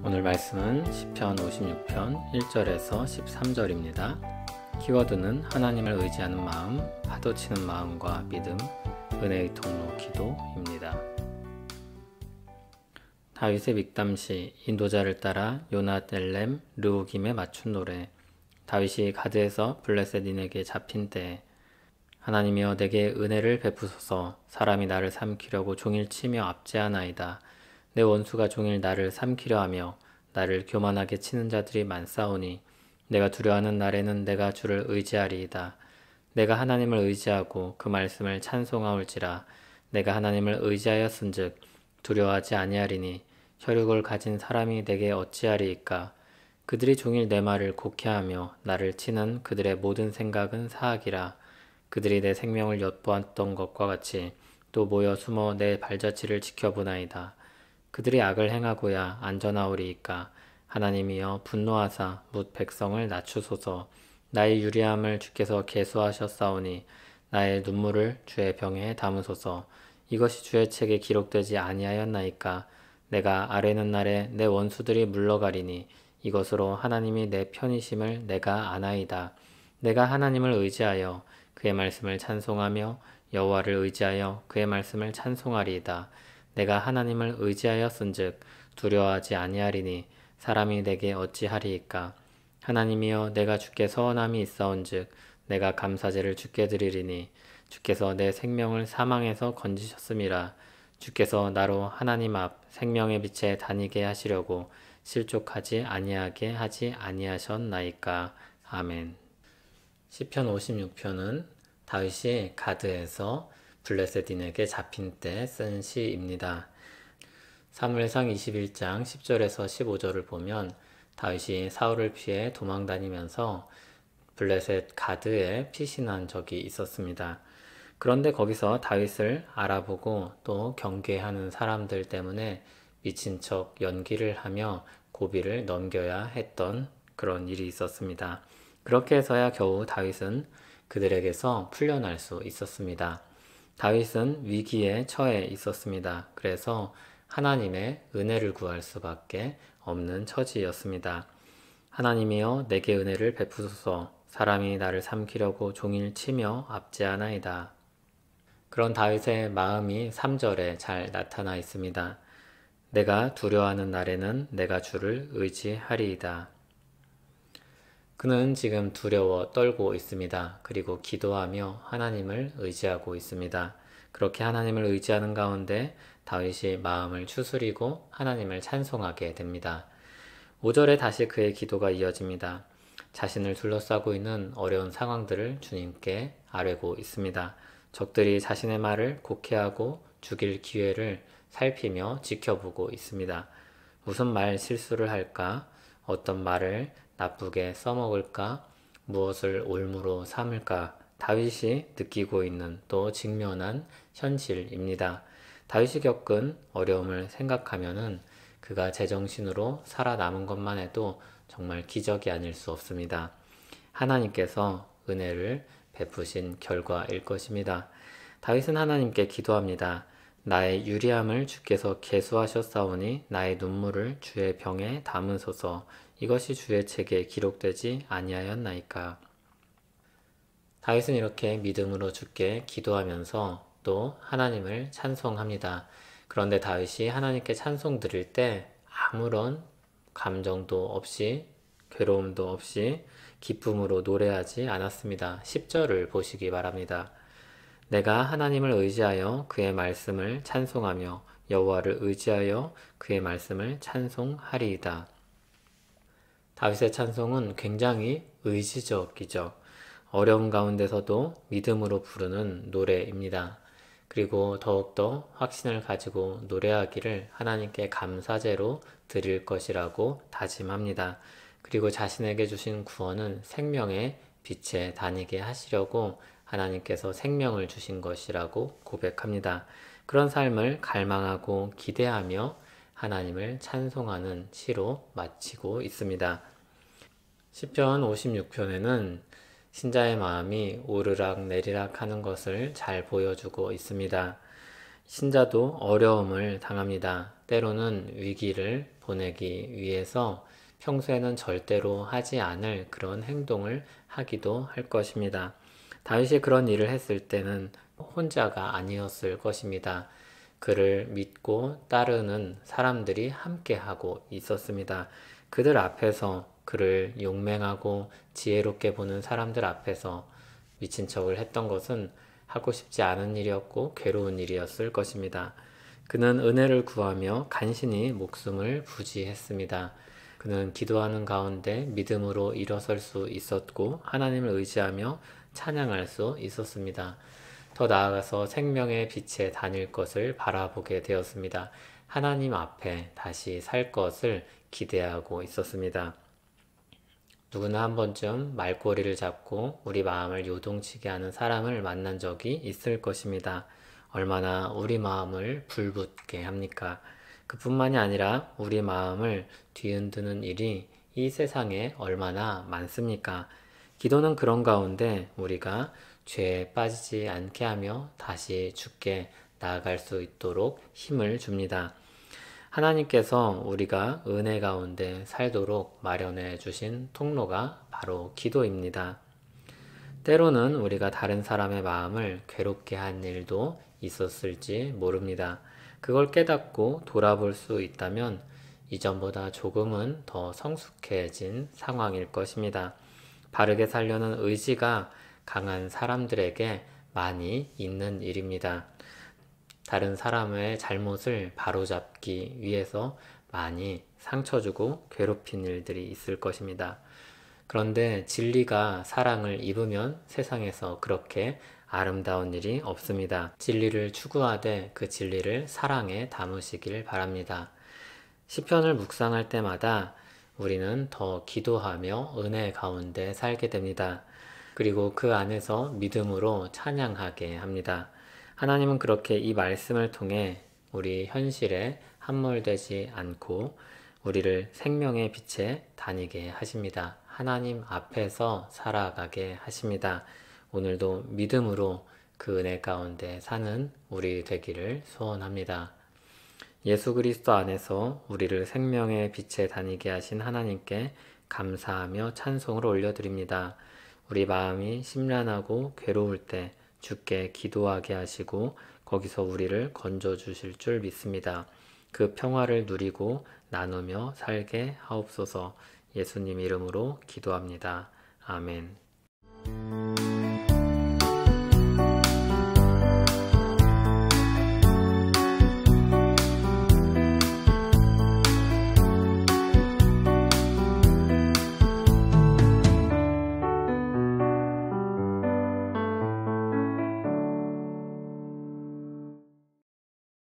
오늘 말씀은 시편 56편 1절에서 13절입니다. 키워드는 하나님을 의지하는 마음, 파도치는 마음과 믿음, 은혜의 통로 기도입니다. 다윗의 믹담시, 인도자를 따라 요낫 엘렘 르우김에 맞춘 노래. 다윗이 가드에서 블레셋인에게 잡힌 때에 하나님이여 내게 은혜를 베푸소서. 사람이 나를 삼키려고 종일 치며 압제하나이다. 내 원수가 종일 나를 삼키려 하며 나를 교만하게 치는 자들이 많사오니 내가 두려워하는 날에는 내가 주를 의지하리이다. 내가 하나님을 의지하고 그 말씀을 찬송하올지라. 내가 하나님을 의지하였은즉 두려워하지 아니하리니 혈육을 가진 사람이 내게 어찌하리이까. 그들이 종일 내 말을 곡해하며 나를 치는 그들의 모든 생각은 사악이라. 그들이 내 생명을 엿보았던 것과 같이 또 모여 숨어 내 발자취를 지켜보나이다. 그들이 악을 행하고야 안전하오리이까. 하나님이여 분노하사 뭇 백성을 낮추소서. 나의 유리함을 주께서 계수하셨사오니 나의 눈물을 주의 병에 담으소서. 이것이 주의 책에 기록되지 아니하였나이까. 내가 아뢰는 날에 내 원수들이 물러가리니 이것으로 하나님이 내 편이심을 내가 아나이다. 내가 하나님을 의지하여 그의 말씀을 찬송하며 여호와를 의지하여 그의 말씀을 찬송하리이다. 내가 하나님을 의지하였은즉 두려워하지 아니하리니 사람이 내게 어찌하리이까. 하나님이여 내가 주께 서원함이 있사온즉 내가 감사제를 주께 드리리니 주께서 내 생명을 사망에서 건지셨음이라. 주께서 나로 하나님 앞 생명의 빛에 다니게 하시려고 실족하지 아니하게 하지 아니하셨나이까. 아멘. 시편 56편은 다윗이 가드에서 블레셋인에게 잡힌 때 쓴 시입니다. 사무엘상 21장 10절에서 15절을 보면 다윗이 사울을 피해 도망다니면서 블레셋 가드에 피신한 적이 있었습니다. 그런데 거기서 다윗을 알아보고 또 경계하는 사람들 때문에 미친 척 연기를 하며 고비를 넘겨야 했던 그런 일이 있었습니다. 그렇게 해서야 겨우 다윗은 그들에게서 풀려날 수 있었습니다. 다윗은 위기에 처해 있었습니다. 그래서 하나님의 은혜를 구할 수밖에 없는 처지였습니다. 하나님이여 내게 은혜를 베푸소서. 사람이 나를 삼키려고 종일 치며 압제하나이다. 그런 다윗의 마음이 3절에 잘 나타나 있습니다. 내가 두려워하는 날에는 내가 주를 의지하리이다. 그는 지금 두려워 떨고 있습니다. 그리고 기도하며 하나님을 의지하고 있습니다. 그렇게 하나님을 의지하는 가운데 다윗이 마음을 추스리고 하나님을 찬송하게 됩니다. 5절에 다시 그의 기도가 이어집니다. 자신을 둘러싸고 있는 어려운 상황들을 주님께 아뢰고 있습니다. 적들이 자신의 말을 곡해하고 죽일 기회를 살피며 지켜보고 있습니다. 무슨 말 실수를 할까? 어떤 말을 나쁘게 써먹을까? 무엇을 올무로 삼을까? 다윗이 느끼고 있는 또 직면한 현실입니다. 다윗이 겪은 어려움을 생각하면은 그가 제정신으로 살아남은 것만 해도 정말 기적이 아닐 수 없습니다. 하나님께서 은혜를 베푸신 결과일 것입니다. 다윗은 하나님께 기도합니다. 나의 유리함을 주께서 계수하셨사오니 나의 눈물을 주의 병에 담으소서. 이것이 주의 책에 기록되지 아니하였나이까. 다윗은 이렇게 믿음으로 주께 기도하면서 또 하나님을 찬송합니다. 그런데 다윗이 하나님께 찬송 드릴 때 아무런 감정도 없이 괴로움도 없이 기쁨으로 노래하지 않았습니다. 10절을 보시기 바랍니다. 내가 하나님을 의지하여 그의 말씀을 찬송하며 여호와를 의지하여 그의 말씀을 찬송하리이다. 다윗의 찬송은 굉장히 의지적이죠. 어려운 가운데서도 믿음으로 부르는 노래입니다. 그리고 더욱더 확신을 가지고 노래하기를 하나님께 감사제로 드릴 것이라고 다짐합니다. 그리고 자신에게 주신 구원은 생명의 빛에 다니게 하시려고 하나님께서 생명을 주신 것이라고 고백합니다. 그런 삶을 갈망하고 기대하며 하나님을 찬송하는 시로 마치고 있습니다. 시편 56편에는 신자의 마음이 오르락 내리락 하는 것을 잘 보여주고 있습니다. 신자도 어려움을 당합니다. 때로는 위기를 보내기 위해서 평소에는 절대로 하지 않을 그런 행동을 하기도 할 것입니다. 다윗이 그런 일을 했을 때는 혼자가 아니었을 것입니다. 그를 믿고 따르는 사람들이 함께하고 있었습니다. 그들 앞에서 그를 용맹하고 지혜롭게 보는 사람들 앞에서 미친 척을 했던 것은 하고 싶지 않은 일이었고 괴로운 일이었을 것입니다. 그는 은혜를 구하며 간신히 목숨을 부지했습니다. 그는 기도하는 가운데 믿음으로 일어설 수 있었고 하나님을 의지하며 찬양할 수 있었습니다. 더 나아가서 생명의 빛에 다닐 것을 바라보게 되었습니다. 하나님 앞에 다시 살 것을 기대하고 있었습니다. 누구나 한 번쯤 말꼬리를 잡고 우리 마음을 요동치게 하는 사람을 만난 적이 있을 것입니다. 얼마나 우리 마음을 불붙게 합니까? 그뿐만이 아니라 우리 마음을 뒤흔드는 일이 이 세상에 얼마나 많습니까? 기도는 그런 가운데 우리가 죄에 빠지지 않게 하며 다시 주께 나아갈 수 있도록 힘을 줍니다. 하나님께서 우리가 은혜 가운데 살도록 마련해 주신 통로가 바로 기도입니다. 때로는 우리가 다른 사람의 마음을 괴롭게 한 일도 있었을지 모릅니다. 그걸 깨닫고 돌아볼 수 있다면 이전보다 조금은 더 성숙해진 상황일 것입니다. 바르게 살려는 의지가 강한 사람들에게 많이 있는 일입니다. 다른 사람의 잘못을 바로잡기 위해서 많이 상처 주고 괴롭힌 일들이 있을 것입니다. 그런데 진리가 사랑을 입으면 세상에서 그렇게 아름다운 일이 없습니다. 진리를 추구하되 그 진리를 사랑에 담으시길 바랍니다. 시편을 묵상할 때마다 우리는 더 기도하며 은혜 가운데 살게 됩니다. 그리고 그 안에서 믿음으로 찬양하게 합니다. 하나님은 그렇게 이 말씀을 통해 우리 현실에 함몰되지 않고 우리를 생명의 빛에 다니게 하십니다. 하나님 앞에서 살아가게 하십니다. 오늘도 믿음으로 그 은혜 가운데 사는 우리 되기를 소원합니다. 예수 그리스도 안에서 우리를 생명의 빛에 다니게 하신 하나님께 감사하며 찬송을 올려드립니다. 우리 마음이 심란하고 괴로울 때 주께 기도하게 하시고 거기서 우리를 건져 주실 줄 믿습니다. 그 평화를 누리고 나누며 살게 하옵소서. 예수님 이름으로 기도합니다. 아멘.